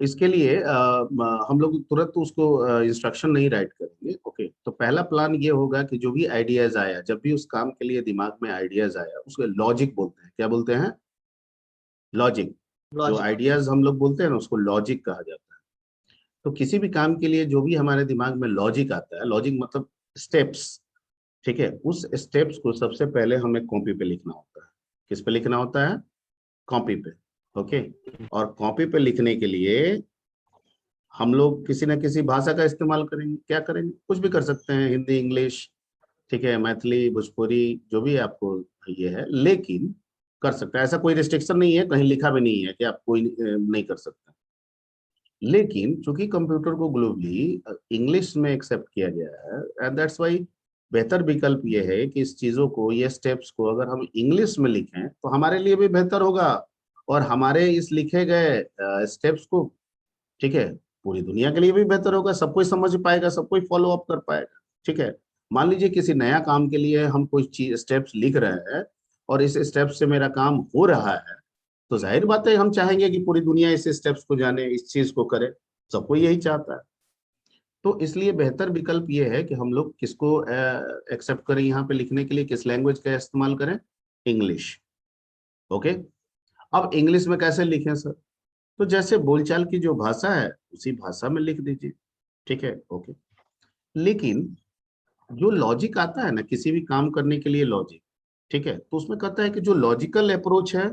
इसके लिए हम लोग तुरंत उसको इंस्ट्रक्शन नहीं राइट करेंगे। ओके, तो पहला प्लान ये होगा कि जो भी आइडियाज आया, जब भी उस काम के लिए दिमाग में आइडियाज आया, उसको लॉजिक बोलते हैं। क्या बोलते हैं? लॉजिक। जो आइडियाज हम लोग बोलते हैं ना, उसको लॉजिक कहा जाता है। तो किसी भी काम के लिए जो भी हमारे दिमाग में लॉजिक आता है, लॉजिक मतलब स्टेप्स, ठीक है, उस स्टेप्स को सबसे पहले हमें कॉपी पे लिखना होता है। किस पे लिखना होता है? कॉपी पे। ओके, और कॉपी पे लिखने के लिए हम लोग किसी न किसी भाषा का इस्तेमाल करेंगे। क्या करेंगे? कुछ भी कर सकते हैं, हिंदी, इंग्लिश, ठीक है, मैथिली, भोजपुरी, जो भी आपको ये है, लेकिन कर सकते हैं। ऐसा कोई रिस्ट्रिक्शन नहीं है, कहीं लिखा भी नहीं है कि आप कोई नहीं कर सकते। लेकिन चूंकि कंप्यूटर को ग्लोबली इंग्लिश में एक्सेप्ट किया गया है, एंड दैट्स वाई बेहतर विकल्प ये है कि इस चीजों को, ये स्टेप्स को अगर हम इंग्लिश में लिखें तो हमारे लिए भी बेहतर होगा, और हमारे इस लिखे गए स्टेप्स को, ठीक है, पूरी दुनिया के लिए भी बेहतर होगा। सब कोई समझ पाएगा, सब कोई फॉलो अप कर पाएगा। ठीक है, मान लीजिए किसी नया काम के लिए हम कोई चीज स्टेप्स लिख रहे हैं और इस स्टेप से मेरा काम हो रहा है, तो जाहिर बात है हम चाहेंगे कि पूरी दुनिया इस स्टेप्स को जाने, इस चीज को करे। सबको यही चाहता है। तो इसलिए बेहतर विकल्प ये है कि हम लोग किसको एक्सेप्ट करें यहाँ पे लिखने के लिए, किस लैंग्वेज का इस्तेमाल करें? इंग्लिश। ओके, अब इंग्लिश में कैसे लिखें सर? तो जैसे बोलचाल की जो भाषा है उसी भाषा में लिख दीजिए। ठीक है, ओके। लेकिन जो लॉजिक आता है ना किसी भी काम करने के लिए, लॉजिक, ठीक है, तो उसमें कहता है कि जो लॉजिकल अप्रोच है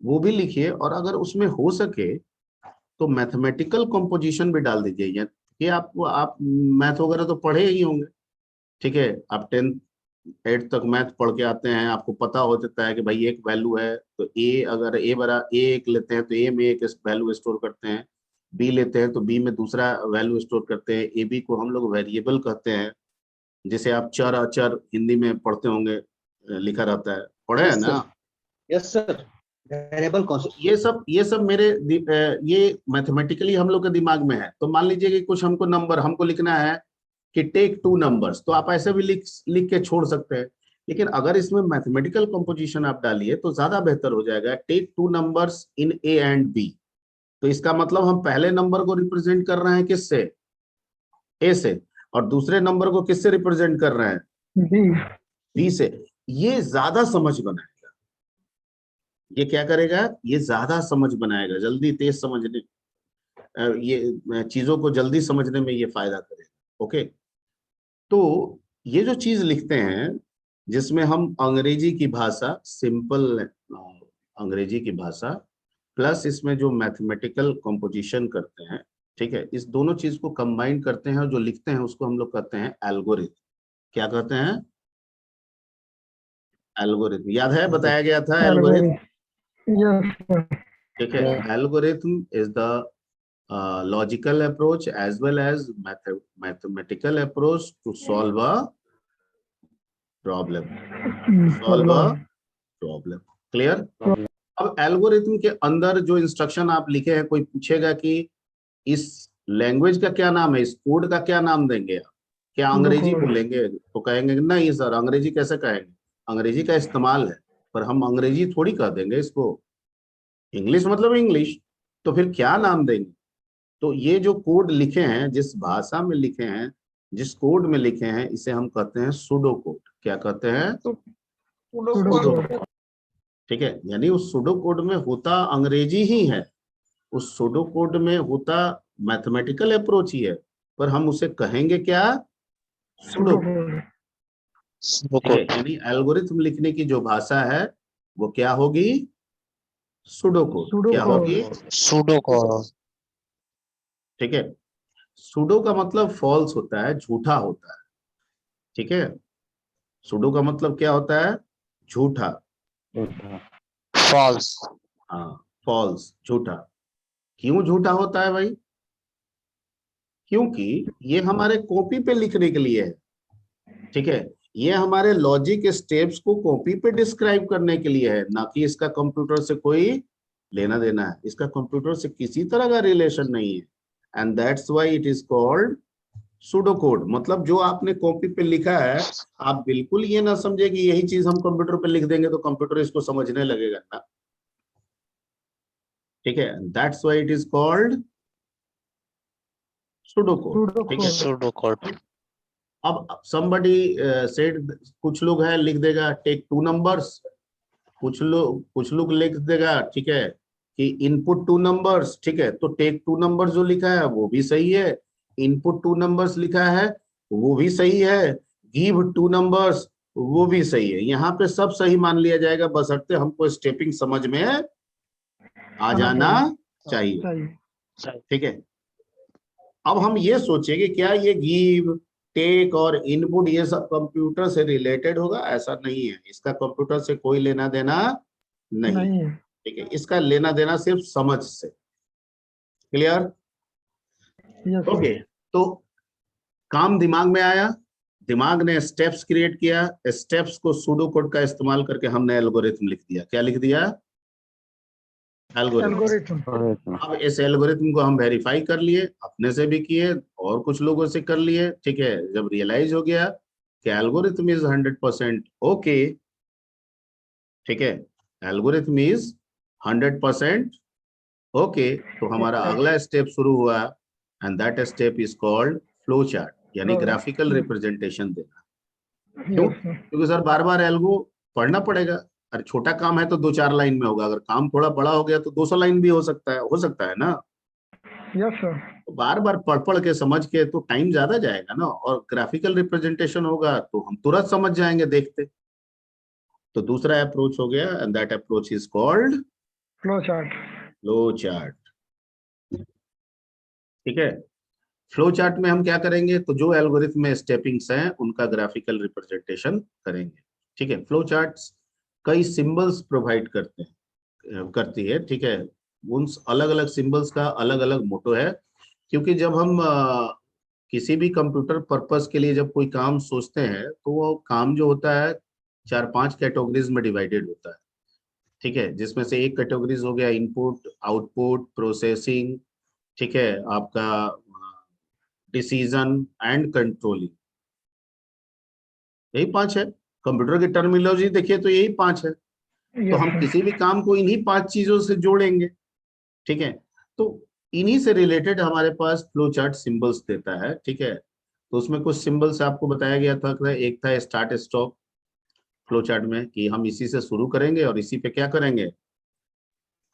वो भी लिखिए, और अगर उसमें हो सके तो मैथमेटिकल कंपोजिशन भी डाल दीजिए। ये आप मैथ वगैरह तो पढ़े ही होंगे, ठीक है, आप 10th 8th तक मैथ पढ़ के आते हैं, आपको पता हो जाता है कि भाई एक वैल्यू है तो ए, अगर ए बरा ए एक लेते हैं तो ए में एक वैल्यू स्टोर करते हैं, बी लेते हैं तो बी में दूसरा वैल्यू स्टोर करते हैं, ए बी को हम लोग वेरिएबल कहते हैं, जिसे आप चर अचर हिंदी में पढ़ते होंगे, लिखा रहता है, पढ़े है ना? Yes sir. Variable concept. ये सब ये मैथमेटिकली हम लोग के दिमाग में है। तो मान लीजिए कि कुछ हमको लिखना है कि टेक 2 नंबर्स, तो आप ऐसे भी लिख के छोड़ सकते हैं। लेकिन अगर इसमें मैथमेटिकल कंपोजिशन आप डालिए तो ज्यादा बेहतर हो जाएगा। Take 2 numbers in A and B, तो इसका मतलब हम पहले नंबर को रिप्रेजेंट कर रहे हैं किससे? ए से, और दूसरे नंबर को किससे रिप्रेजेंट कर रहे हैं? बी से। ये ज्यादा समझ बनाएगा। ये क्या करेगा? ये ज्यादा समझ बनाएगा, जल्दी तेज समझने, ये चीजों को जल्दी समझने में ये फायदा करेगा। ओके, तो ये जो चीज लिखते हैं जिसमें हम अंग्रेजी की भाषा, सिंपल अंग्रेजी की भाषा, प्लस इसमें जो मैथमेटिकल कंपोजिशन करते हैं, ठीक है, इस दोनों चीज को कंबाइन करते हैं और जो लिखते हैं उसको हम लोग कहते हैं एल्गोरिथम। क्या कहते हैं? एल्गोरिथम। याद है, बताया गया था एल्गोरिथम। ठीक है, algorithm is the logical approach as well as mathematical approach to solve a problem. Clear? अब एल्गोरिथम के अंदर जो इंस्ट्रक्शन आप लिखे हैं, कोई पूछेगा कि इस लैंग्वेज का क्या नाम है, इस कोड का क्या नाम देंगे आप? क्या अंग्रेजी बोलेंगे? तो कहेंगे नहीं सर, अंग्रेजी कैसे कहेंगे, अंग्रेजी का इस्तेमाल है, पर हम अंग्रेजी थोड़ी कह देंगे इसको, इंग्लिश मतलब इंग्लिश, तो फिर क्या नाम देंगे? तो ये जो कोड लिखे हैं, जिस भाषा में लिखे हैं, जिस कोड में लिखे हैं, इसे हम कहते हैं सूडो कोड। क्या कहते हैं? Pseudo code. ठीक है, यानी उस सूडो कोड में होता अंग्रेजी ही है, उस सूडो कोड में होता मैथमेटिकल अप्रोच ही है, पर हम उसे कहेंगे क्या? Pseudo code. ठीक है, यानी एल्गोरिथम लिखने की जो भाषा है वो क्या होगी? Pseudo code. क्या होगी? Pseudo code. ठीक है, सूडो का मतलब फॉल्स होता है, झूठा होता है। ठीक है, सूडो का मतलब क्या होता है? झूठा। फॉल्स। हाँ, फॉल्स, झूठा। क्यों झूठा होता है भाई? क्योंकि ये हमारे कॉपी पे लिखने के लिए है। ठीक है, ये हमारे लॉजिक स्टेप्स को कॉपी पे डिस्क्राइब करने के लिए है, ना कि इसका कंप्यूटर से कोई लेना देना है। इसका कंप्यूटर से किसी तरह का रिलेशन नहीं है, and that's why it is called pseudo code मतलब जो आपने कॉपी पे लिखा है, आप बिल्कुल ये ना समझे कि यही चीज हम कंप्यूटर पे लिख देंगे तो कंप्यूटर इसको समझने लगेगा ना, ठीक है। That's why it is called pseudo code, ठीक है। Pseudo code. अब somebody said, कुछ लोग है लिख देगा टेक 2 नंबर्स, कुछ लोग लिख देगा, ठीक है, कि इनपुट 2 नंबर्स, ठीक है। तो टेक 2 नंबर्स जो लिखा है वो भी सही है, इनपुट 2 नंबर्स लिखा है वो भी सही है, गिव 2 नंबर्स वो भी सही है। यहाँ पे सब सही मान लिया जाएगा, बशर्ते हमको स्टेपिंग समझ में आ जाना चाहिए, ठीक है। अब हम ये सोचेंगे क्या ये गिव, टेक और इनपुट ये सब कंप्यूटर से रिलेटेड होगा? ऐसा नहीं है, इसका कंप्यूटर से कोई लेना देना नहीं, ठीक है। इसका लेना देना सिर्फ समझ से। क्लियर? ओके, तो काम दिमाग में आया, दिमाग ने स्टेप्स क्रिएट किया, स्टेप्स को सूडो कोड का इस्तेमाल करके हमने एल्गोरिथम लिख दिया। क्या लिख दिया? एल्गोरिथम। अब इस एल्गोरिथम को हम वेरीफाई कर लिए, अपने से भी किए और कुछ लोगों से कर लिए, ठीक है। जब रियलाइज हो गया कि एल्गोरिथम इज 100% ओके, ठीक है, एल्गोरिथम इज 100% ओके, तो हमारा अगला स्टेप शुरू हुआ and that step is called flow chart, यानी ग्राफिकल रिप्रेजेंटेशन देना। क्यों? क्योंकि सर बार बार एल्गो पढ़ना पड़ेगा। अरे छोटा काम है तो 2-4 लाइन में होगा, अगर काम थोड़ा बड़ा हो गया तो 200 लाइन भी हो सकता है ना। Yes sir. तो बार बार पढ़ के समझ के तो टाइम ज्यादा जाएगा ना, और ग्राफिकल रिप्रेजेंटेशन होगा तो हम तुरंत समझ जाएंगे देखते। तो दूसरा अप्रोच हो गया and that approach is called flow chart. Flow chart, ठीक है। फ्लो चार्ट में हम क्या करेंगे, तो जो एल्गोरिथम में स्टेपिंग्स हैं उनका ग्राफिकल रिप्रेजेंटेशन करेंगे, ठीक है। फ्लो चार्ट्स कई सिंबल्स प्रोवाइड करती है, ठीक है। उन अलग अलग सिंबल्स का अलग अलग मोटो है, क्योंकि जब हम किसी भी कंप्यूटर पर्पस के लिए जब कोई काम सोचते हैं तो वो काम जो होता है 4-5 कैटेगरीज में डिवाइडेड होता है, ठीक है। जिसमें से एक कैटेगरीज हो गया इनपुट, आउटपुट, प्रोसेसिंग, ठीक है, आपका डिसीजन एंड कंट्रोलिंग, यही 5 है। कंप्यूटर की टर्मिनोलॉजी देखिए तो यही 5 है। तो हम किसी भी काम को इन्हीं 5 चीजों से जोड़ेंगे, ठीक है। तो इन्हीं से रिलेटेड हमारे पास फ्लो चार्ट सिंबल्स देता है, ठीक है। तो उसमें कुछ सिंबल्स आपको बताया गया था, एक था स्टार्ट स्टॉप फ्लो चार्ट में, कि हम इसी से शुरू करेंगे और इसी पे क्या करेंगे,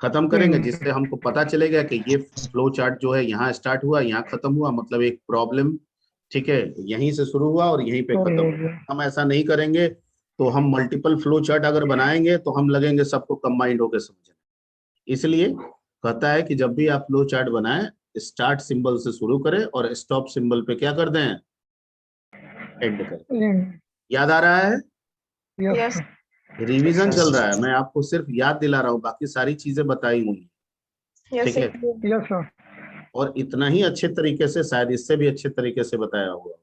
खत्म करेंगे, जिससे हमको पता चलेगा कि ये फ्लो चार्ट जो है यहाँ स्टार्ट हुआ, यहाँ खत्म हुआ, मतलब एक प्रॉब्लम, ठीक है, यहीं से शुरू हुआ और यहीं पे खत्म हुआ। हम ऐसा नहीं करेंगे तो हम मल्टीपल फ्लो चार्ट अगर बनाएंगे तो हम लगेंगे सबको कंबाइंड होकर समझने। इसलिए कहता है कि जब भी आप फ्लो चार्ट बनाएं, स्टार्ट सिंबल से शुरू करें और स्टॉप सिंबल पे क्या कर दें, एंड करें। याद आ रहा है? यस रिवीजन चल रहा है, मैं आपको सिर्फ याद दिला रहा हूँ, बाकी सारी चीजें बताई हुई, यस ठीक है। Yes sir. और इतना ही अच्छे तरीके से, शायद इससे भी अच्छे तरीके से बताया हुआ।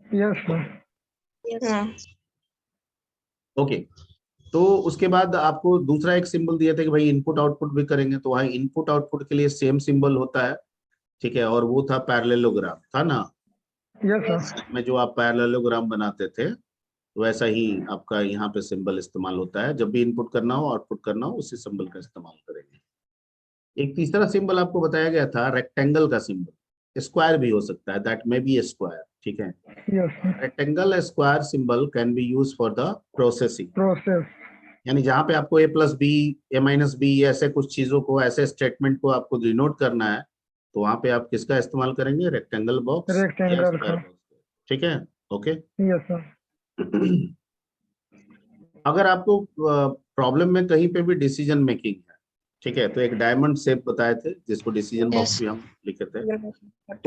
Yes sir. ओके, तो उसके बाद आपको दूसरा एक सिंबल दिया था कि भाई इनपुट आउटपुट भी करेंगे, तो वहाँ इनपुट आउटपुट के लिए सेम सिंबल होता है, ठीक है, और वो था पैरेललोग्राम, था ना। Yes sir. में जो आप पैरेललोग्राम बनाते थे वैसा ही आपका यहाँ पे सिंबल इस्तेमाल होता है। जब भी इनपुट करना हो आउटपुट करना हो उसी सिंबल का इस्तेमाल करेंगे। एक तीसरा सिंबल आपको बताया गया था रेक्टेंगल का सिंबल, स्क्वायर भी हो सकता है, that may be A square, ठीक है। Yes sir. Rectangle square symbol can be use for the processing, process. यानी जहां पे आपको A+B, A-B ऐसे कुछ चीजों को, ऐसे स्टेटमेंट को आपको डिनोट करना है, तो वहां पे आप किसका इस्तेमाल करेंगे, रेक्टेंगल बॉक्स या रेक्टेंगल स्क्वायर का। बॉक्स, ठीक है। ओके। Yes sir. अगर आपको प्रॉब्लम में कहीं पे भी डिसीजन मेकिंग है, ठीक है, तो एक डायमंड शेप बताए थे जिसको डिसीजन बॉक्स भी हम लिखे थे,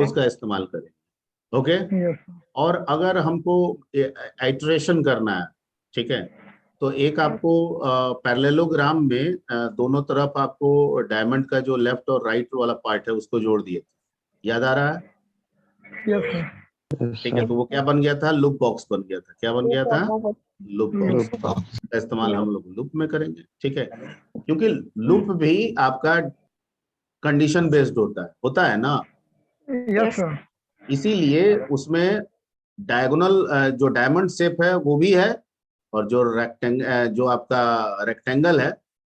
उसका इस्तेमाल करें, ओके। Yes sir. और अगर हमको आइटरेशन करना है, ठीक है, तो एक आपको पैरेललोग्राम में दोनों तरफ आपको डायमंड का जो लेफ्ट और राइट वाला पार्ट है उसको जोड़ दिए थे, याद आ रहा है? Yes sir. ठीक है, तो वो क्या बन गया था, लूप बॉक्स बन गया था। क्या बन गया था? लूप बॉक्स का इस्तेमाल हम लोग लूप में करेंगे, ठीक है, क्योंकि लूप भी आपका कंडीशन बेस्ड होता है ना। Yes sir. इसीलिए उसमें डायगोनल जो डायमंड शेप है वो भी है, और जो जो आपका रेक्टेंगल है,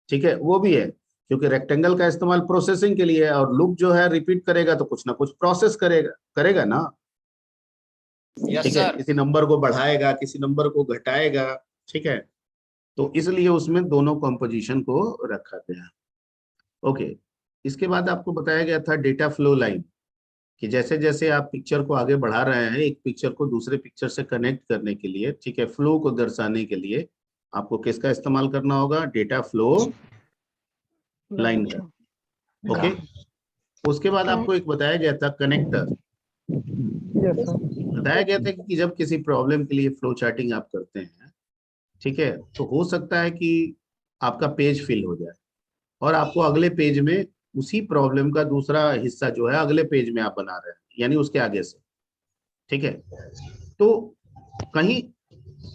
ठीक है, वो भी है, क्योंकि रेक्टेंगल का इस्तेमाल प्रोसेसिंग के लिए है, और लूप जो है रिपीट करेगा तो कुछ ना कुछ प्रोसेस करेगा ना, यस ठीक है, सर। किसी नंबर को बढ़ाएगा, किसी नंबर को घटाएगा, ठीक है, तो इसलिए उसमें दोनों कंपोजिशन को रखा गया। ओके, इसके बाद आपको बताया गया था डेटा फ्लो लाइन, कि जैसे जैसे आप पिक्चर को आगे बढ़ा रहे हैं, एक पिक्चर को दूसरे पिक्चर से कनेक्ट करने के लिए, ठीक है, फ्लो को दर्शाने के लिए आपको किसका इस्तेमाल करना होगा? डेटा फ्लो लाइन का। ओके, उसके बाद आपको एक बताया गया था कनेक्टर। Yes, sir. बताया गया था कि जब किसी प्रॉब्लम के लिए फ्लो चार्टिंग आप करते हैं, ठीक है, तो हो सकता है कि आपका पेज फिल हो जाए और आपको अगले पेज में उसी प्रॉब्लम का दूसरा हिस्सा जो है अगले पेज में आप बना रहे हैं, यानी उसके आगे से, ठीक है, तो कहीं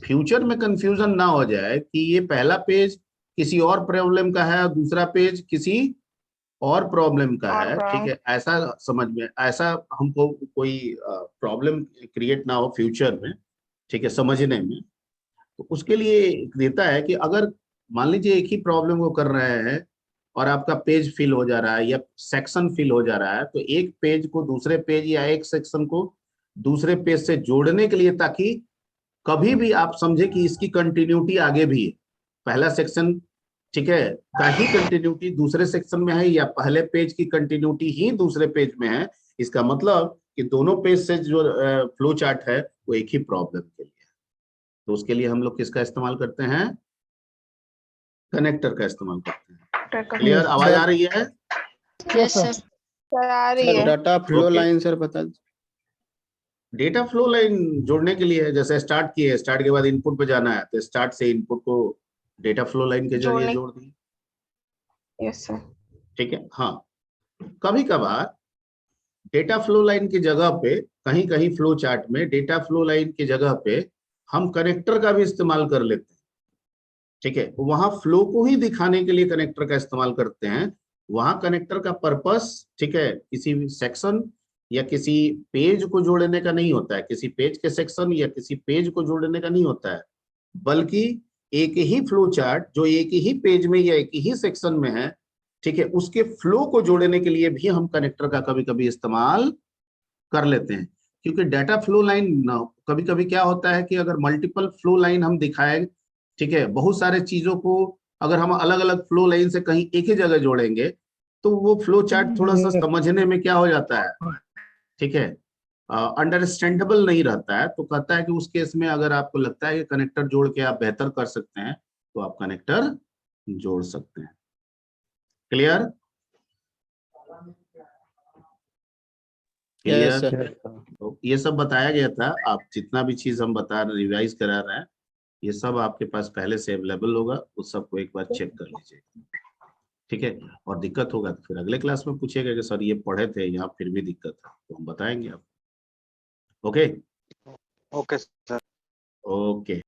फ्यूचर में कंफ्यूजन ना हो जाए कि ये पहला पेज किसी और प्रॉब्लम का है और दूसरा पेज किसी और प्रॉब्लम का और है, ठीक है, ऐसा समझ में, ऐसा हमको कोई प्रॉब्लम क्रिएट ना हो फ्यूचर में, ठीक है, समझने में। तो उसके लिए देता है कि अगर मान लीजिए एक ही प्रॉब्लम को कर रहे हैं और आपका पेज फिल हो जा रहा है या सेक्शन फिल हो जा रहा है, तो एक पेज को दूसरे पेज या एक सेक्शन को दूसरे पेज से जोड़ने के लिए, ताकि कभी भी आप समझे कि इसकी कंटिन्यूटी आगे भी है, पहला सेक्शन, ठीक है, का ही कंटिन्यूटी दूसरे सेक्शन में है या पहले पेज की कंटिन्यूटी ही दूसरे पेज में है, इसका मतलब कि दोनों पेज से जो फ्लो चार्ट है वो एक ही प्रॉब्लम के लिए है। तो उसके लिए हम लोग किसका इस्तेमाल करते हैं? कनेक्टर का इस्तेमाल करते हैं। क्लियर? आवाज आ रही है? Yes, sir. सर आ रही सर है। Data flow Okay. Line sir बता दीजिए। डेटा फ्लो लाइन जोड़ने के लिए है, जैसे स्टार्ट किए, स्टार्ट के बाद इनपुट पे जाना है, तो स्टार्ट से इनपुट को डेटा फ्लो लाइन के जरिए जोड़ने- जोड़ दिए, यस सर। ठीक है। हाँ, कभी कभार डेटा फ्लो लाइन की जगह पे, कहीं कहीं फ्लो चार्ट में डेटा फ्लो लाइन की जगह पे हम कनेक्टर का भी इस्तेमाल कर लेते हैं, ठीक है, वहां फ्लो को ही दिखाने के लिए कनेक्टर का इस्तेमाल करते हैं। वहां कनेक्टर का पर्पस, ठीक है, किसी सेक्शन या किसी पेज को जोड़ने का नहीं होता है, किसी पेज के सेक्शन या किसी पेज को जोड़ने का नहीं होता है, बल्कि एक ही फ्लो चार्ट जो एक ही पेज में या एक ही सेक्शन में है, ठीक है, उसके फ्लो को जोड़ने के लिए भी हम कनेक्टर का कभी कभी इस्तेमाल कर लेते हैं। क्योंकि डाटा फ्लो लाइन कभी कभी क्या होता है कि अगर मल्टीपल फ्लो लाइन हम दिखाएं, ठीक है, बहुत सारे चीजों को अगर हम अलग अलग फ्लो लाइन से कहीं एक ही जगह जोड़ेंगे, तो वो फ्लो चार्ट थोड़ा सा समझने में क्या हो जाता है, ठीक है, अंडरस्टैंडेबल नहीं रहता है। तो कहता है कि उस केस में अगर आपको लगता है कि कनेक्टर जोड़ के आप बेहतर कर सकते हैं, तो आप कनेक्टर जोड़ सकते हैं। क्लियर? Yes clear? सर। तो ये सब बताया गया था। आप जितना भी चीज हम बता रहे, रिवाइज करा रहे हैं, ये सब आपके पास पहले से अवेलेबल होगा, उस सबको एक बार चेक कर लीजिए, ठीक है। और दिक्कत होगा तो फिर अगले क्लास में पूछेगा कि सर ये पढ़े थे, यहाँ फिर भी दिक्कत है, तो हम बताएंगे आपको। Okay okay sir. ओके।